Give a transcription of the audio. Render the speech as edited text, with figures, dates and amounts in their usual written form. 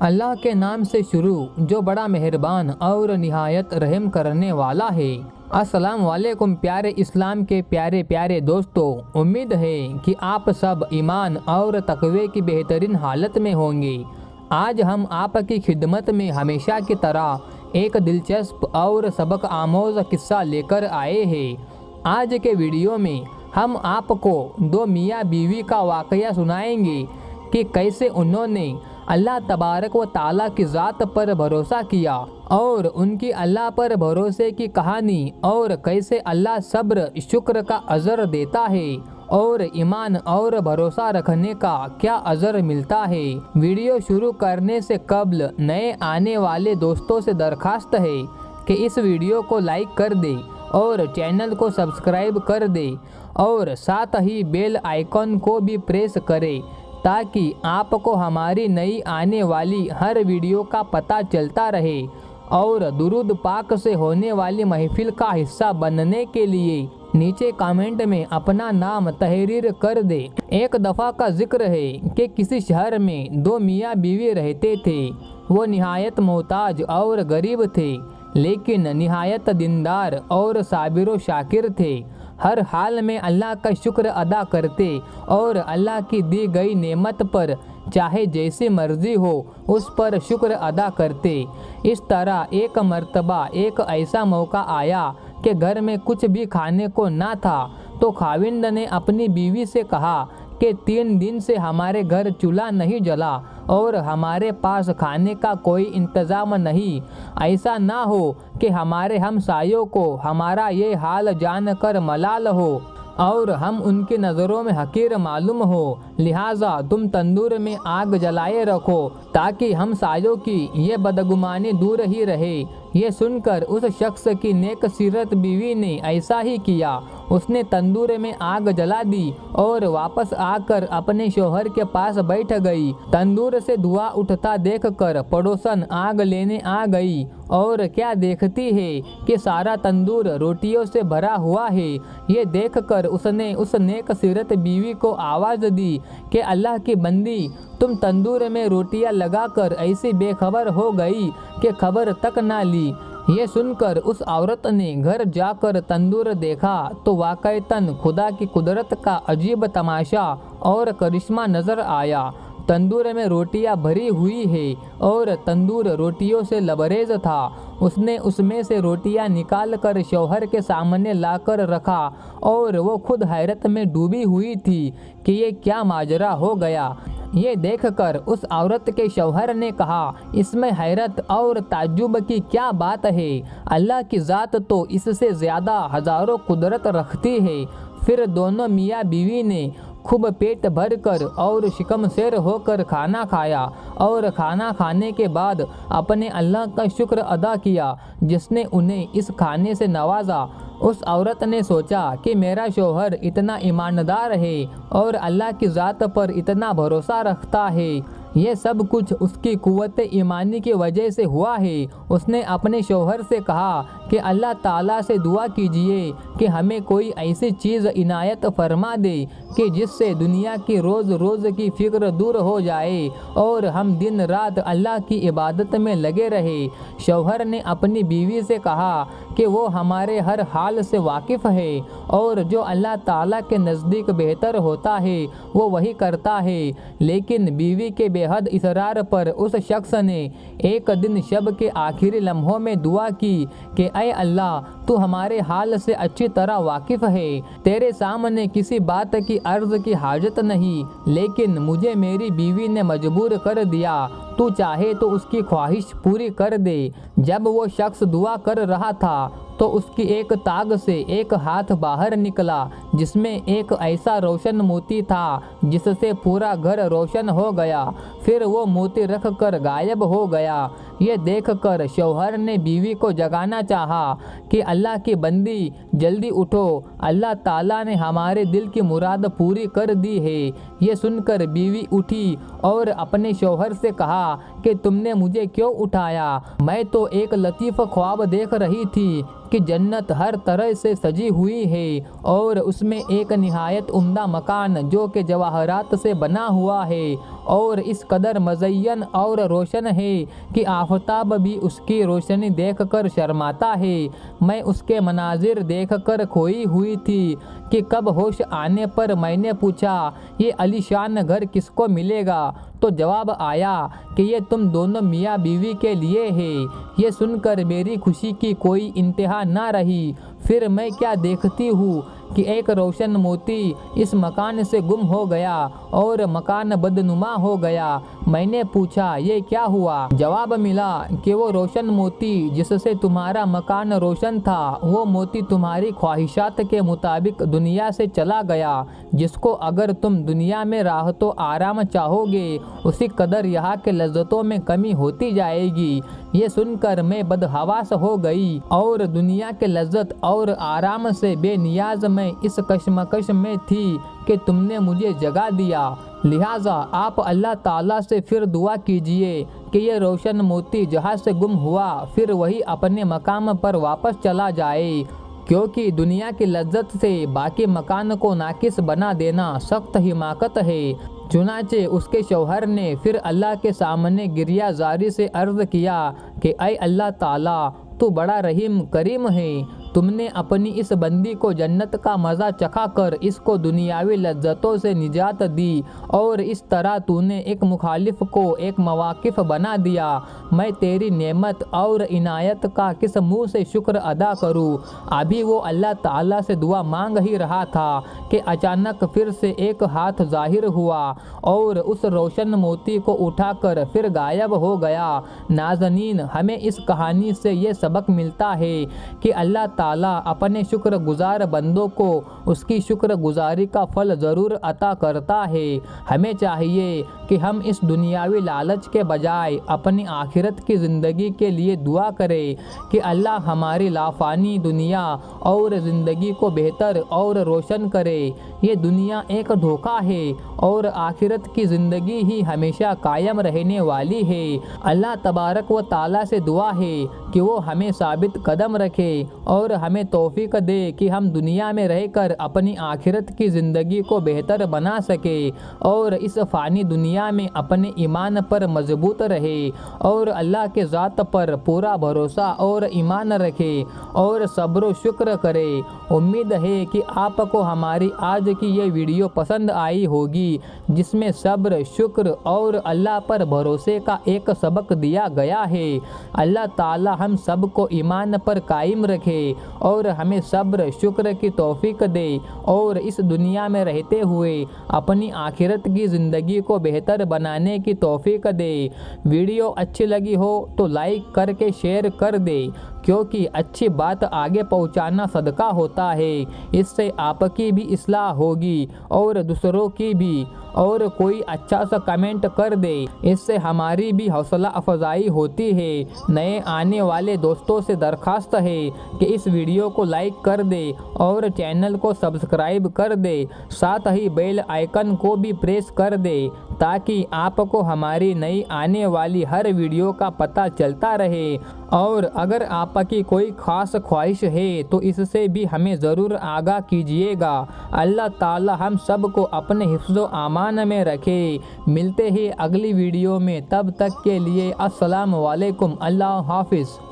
अल्लाह के नाम से शुरू जो बड़ा मेहरबान और निहायत रहम करने वाला है। अस्सलाम वालेकुम प्यारे इस्लाम के प्यारे प्यारे दोस्तों, उम्मीद है कि आप सब ईमान और तकवे की बेहतरीन हालत में होंगे। आज हम आपकी खिदमत में हमेशा की तरह एक दिलचस्प और सबक आमोज़ किस्सा लेकर आए हैं। आज के वीडियो में हम आपको दो मियाँ बीवी का वाक़या सुनाएंगे कि कैसे उन्होंने अल्लाह तबारक व ताला की ज़ात पर भरोसा किया और उनकी अल्लाह पर भरोसे की कहानी, और कैसे अल्लाह सब्र शुक्र का अज़र देता है और ईमान और भरोसा रखने का क्या अज़र मिलता है। वीडियो शुरू करने से कबल नए आने वाले दोस्तों से दरखास्त है कि इस वीडियो को लाइक कर दे और चैनल को सब्सक्राइब कर दे और साथ ही बेल आइकॉन को भी प्रेस करें ताकि आपको हमारी नई आने वाली हर वीडियो का पता चलता रहे। और दुरूद पाक से होने वाली महफिल का हिस्सा बनने के लिए नीचे कमेंट में अपना नाम तहरीर कर दे। एक दफ़ा का जिक्र है कि किसी शहर में दो मियाँ बीवी रहते थे। वो निहायत मोहताज और गरीब थे, लेकिन निहायत दीनदार और साबिर व शाकिर थे। हर हाल में अल्लाह का शुक्र अदा करते और अल्लाह की दी गई नेमत पर चाहे जैसी मर्जी हो उस पर शुक्र अदा करते। इस तरह एक मर्तबा एक ऐसा मौका आया कि घर में कुछ भी खाने को ना था, तो खाविंद ने अपनी बीवी से कहा कि 3 दिन से हमारे घर चूल्हा नहीं जला और हमारे पास खाने का कोई इंतज़ाम नहीं। ऐसा ना हो कि हमारे हमसायों को हमारा ये हाल जानकर मलाल हो और हम उनकी नज़रों में हकीर मालूम हो। लिहाजा तुम तंदूर में आग जलाए रखो ताकि हमसायों की ये बदगुमानी दूर ही रहे। ये सुनकर उस शख्स की नेक सीरत बीवी ने ऐसा ही किया। उसने तंदूर में आग जला दी और वापस आकर अपने शोहर के पास बैठ गई। तंदूर से धुआं उठता देखकर पड़ोसन आग लेने आ गई और क्या देखती है कि सारा तंदूर रोटियों से भरा हुआ है। ये देखकर उसने उस नेक सीरत बीवी को आवाज़ दी कि अल्लाह की बंदी, तुम तंदूर में रोटियां लगाकर ऐसी बेखबर हो गई कि खबर तक ना ली। ये सुनकर उस औरत ने घर जाकर तंदूर देखा तो वाकईतन खुदा की कुदरत का अजीब तमाशा और करिश्मा नज़र आया। तंदूर में रोटियां भरी हुई है और तंदूर रोटियों से लबरेज था। उसने उसमें से रोटियां निकाल कर शौहर के सामने लाकर रखा और वो खुद हैरत में डूबी हुई थी कि ये क्या माजरा हो गया। ये देखकर उस औरत के शौहर ने कहा, इसमें हैरत और ताज्जुब की क्या बात है। अल्लाह की ज़ात तो इससे ज़्यादा हज़ारों कुदरत रखती है। फिर दोनों मियाँ बीवी ने खूब पेट भर कर और शिकम शेर होकर खाना खाया और खाना खाने के बाद अपने अल्लाह का शुक्र अदा किया जिसने उन्हें इस खाने से नवाजा। उस औरत ने सोचा कि मेरा शौहर इतना ईमानदार है और अल्लाह की ज़ात पर इतना भरोसा रखता है, ये सब कुछ उसकी कुव्वत ईमानी की वजह से हुआ है। उसने अपने शौहर से कहा कि अल्लाह ताला से दुआ कीजिए कि हमें कोई ऐसी चीज़ इनायत फरमा दे कि जिससे दुनिया की रोज़ रोज़ की फ़िक्र दूर हो जाए और हम दिन रात अल्लाह की इबादत में लगे रहे। शौहर ने अपनी बीवी से कहा कि वो हमारे हर हाल से वाकिफ़ है और जो अल्लाह ताला के नज़दीक बेहतर होता है वो वही करता है। लेकिन बीवी के बेहद इसरार पर उस शख्स ने एक दिन शब के आखिरी लम्हों में दुआ की कि ऐ अल्लाह, तू हमारे हाल से अच्छी तरह वाकिफ़ है। तेरे सामने किसी बात की अर्ज़ की हाजत नहीं, लेकिन मुझे मेरी बीवी ने मजबूर कर दिया। तू चाहे तो उसकी ख्वाहिश पूरी कर दे। जब वो शख्स दुआ कर रहा था तो उसकी एक ताग से एक हाथ बाहर निकला जिसमें एक ऐसा रोशन मोती था जिससे पूरा घर रोशन हो गया। फिर वो मोती रख कर गायब हो गया। ये देखकर शौहर ने बीवी को जगाना चाहा कि अल्लाह की बंदी जल्दी उठो, अल्लाह ताला ने हमारे दिल की मुराद पूरी कर दी है। ये सुनकर बीवी उठी और अपने शौहर से कहा कि तुमने मुझे क्यों उठाया? मैं तो एक लतीफ़ ख्वाब देख रही थी कि जन्नत हर तरह से सजी हुई है और उसमें एक निहायत उम्दा मकान जो कि जवाहरात से बना हुआ है और इस कदर मज़य्यन और रोशन है कि आफताब भी उसकी रोशनी देखकर शर्माता है। मैं उसके मनाजिर देखकर खोई हुई थी कि कब होश आने पर मैंने पूछा, ये अलीशान घर किसको मिलेगा? तो जवाब आया कि ये तुम दोनों मियाँ बीवी के लिए है। ये सुनकर मेरी खुशी की कोई इंतहा ना रही। फिर मैं क्या देखती हूँ कि एक रोशन मोती इस मकान से गुम हो गया और मकान बदनुमा हो गया। मैंने पूछा, ये क्या हुआ? जवाब मिला कि वो रोशन मोती जिससे तुम्हारा मकान रोशन था, वो मोती तुम्हारी ख्वाहिशात के मुताबिक दुनिया से चला गया, जिसको अगर तुम दुनिया में राहतो आराम चाहोगे उसी कदर यहाँ के लज्जतों में कमी होती जाएगी। ये सुनकर मैं बदहवास हो गई और दुनिया के लज्जत और आराम से बेनियाज मैं इस कशमकश में थी कि तुमने मुझे जगा दिया। लिहाजा आप अल्लाह ताला से फिर दुआ कीजिए कि ये रोशन मोती जहाँ से गुम हुआ फिर वही अपने मकाम पर वापस चला जाए, क्योंकि दुनिया की लज्जत से बाकी मकान को नाकिस बना देना सख्त हिमाकत है। चुनाचे उसके शौहर ने फिर अल्लाह के सामने गिरिया जारी से अर्ज़ किया कि ऐ अल्लाह ताला, तू बड़ा रहीम करीम है। तुमने अपनी इस बंदी को जन्नत का मज़ा चखा कर इसको दुनियावी लज्जतों से निजात दी और इस तरह तूने एक मुखालिफ को एक मवाकिफ बना दिया। मैं तेरी नेमत और इनायत का किस मुँह से शुक्र अदा करूँ? अभी वो अल्लाह ताला से दुआ मांग ही रहा था कि अचानक फिर से एक हाथ जाहिर हुआ और उस रोशन मोती को उठाकर फिर गायब हो गया। नाज़नीन, हमें इस कहानी से ये सबक मिलता है कि अल्लाह ताला अपने शुक्रगुजार बंदों को उसकी शुक्रगुजारी का फल ज़रूर अता करता है। हमें चाहिए कि हम इस दुनियावी लालच के बजाय अपनी आखिरत की ज़िंदगी के लिए दुआ करें कि अल्लाह हमारी लाफानी दुनिया और ज़िंदगी को बेहतर और रोशन करे। ये दुनिया एक धोखा है और आखिरत की ज़िंदगी ही हमेशा कायम रहने वाली है। अल्लाह तबारक व ताला से दुआ है कि वो हमें साबित कदम रखे और हमें तौफीक दे कि हम दुनिया में रहकर अपनी आखिरत की ज़िंदगी को बेहतर बना सके और इस फ़ानी दुनिया में अपने ईमान पर मजबूत रहे और अल्लाह के ज़ात पर पूरा भरोसा और ईमान रखे और सब्र शुक्र करे। उम्मीद है कि आपको हमारी आज की ये वीडियो पसंद आई होगी, जिसमें सब्र, शुक्र और अल्लाह पर भरोसे का एक सबक दिया गया है। अल्लाह ताला हम सब को ईमान पर कायम रखे और हमें सब्र शुक्र की तौफीक दे और इस दुनिया में रहते हुए अपनी आखिरत की ज़िंदगी को बेहतर बनाने की तौफीक दे। वीडियो अच्छी लगी हो तो लाइक करके शेयर कर दे, क्योंकि अच्छी बात आगे पहुंचाना सदका होता है। इससे आपकी भी इस्लाह होगी और दूसरों की भी। और कोई अच्छा सा कमेंट कर दे, इससे हमारी भी हौसला अफजाई होती है। नए आने वाले दोस्तों से दरख्वास्त है कि इस वीडियो को लाइक कर दे और चैनल को सब्सक्राइब कर दे, साथ ही बेल आइकन को भी प्रेस कर दे ताकि आपको हमारी नई आने वाली हर वीडियो का पता चलता रहे। और अगर आपकी कोई ख़ास ख्वाहिश है तो इससे भी हमें ज़रूर आगाह कीजिएगा। अल्लाह ताला हम सब को अपने हिफ्ज़ो आमान में रखे। मिलते हैं अगली वीडियो में, तब तक के लिए अस्सलाम वालेकुम। अल्लाह हाफिज़।